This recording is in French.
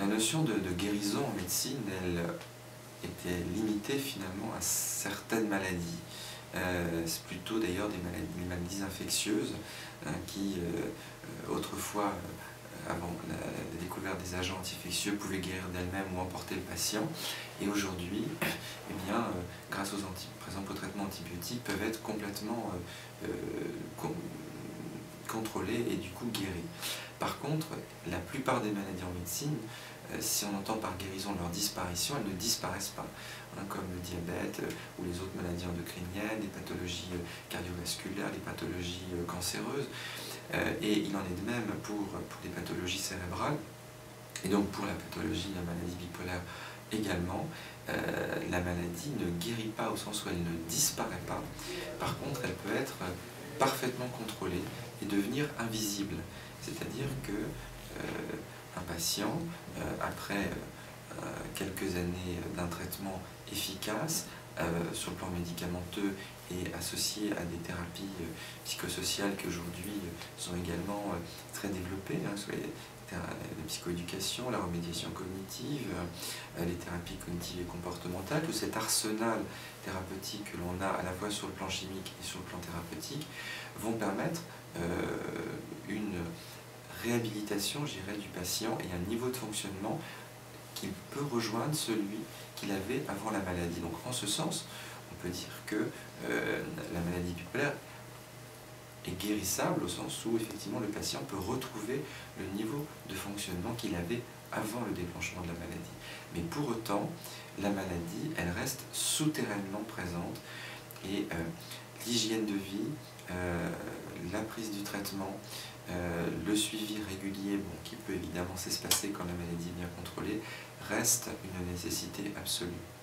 La notion de guérison en médecine, elle était limitée finalement à certaines maladies. C'est plutôt d'ailleurs des maladies infectieuses qui, autrefois, avant la découverte des agents anti-infectieux, pouvaient guérir d'elles-mêmes ou emporter le patient. Et aujourd'hui, eh bien, grâce par exemple, aux traitements antibiotiques, peuvent être complètement contrôlés et du coup guéris. Par contre, la plupart des maladies en médecine, si on entend par guérison leur disparition, elles ne disparaissent pas, comme le diabète ou les autres maladies endocriniennes, les pathologies cardiovasculaires, les pathologies cancéreuses, et il en est de même pour les pathologies cérébrales, et donc pour la maladie bipolaire également. La maladie ne guérit pas au sens où elle ne disparaît pas. Par contre, elle peut être parfaitement contrôlée et devenir invisible. C'est-à-dire que un patient, après quelques années d'un traitement efficace, sur le plan médicamenteux et associé à des thérapies psychosociales qui aujourd'hui sont également très développées, soit la psychoéducation, la remédiation cognitive, les thérapies cognitives et comportementales, tout cet arsenal thérapeutique que l'on a à la fois sur le plan chimique et sur le plan thérapeutique, vont permettre une réhabilitation, je dirais, du patient et un niveau de fonctionnement qui peut rejoindre celui qu'il avait avant la maladie. Donc en ce sens, on peut dire que la maladie bipolaire est guérissable au sens où effectivement le patient peut retrouver le niveau de fonctionnement qu'il avait avant le déclenchement de la maladie. Mais pour autant, la maladie, elle reste souterrainement présente et l'hygiène de vie, la prise du traitement, le suivi régulier, qui peut évidemment s'espacer quand la maladie est bien contrôlée, reste une nécessité absolue.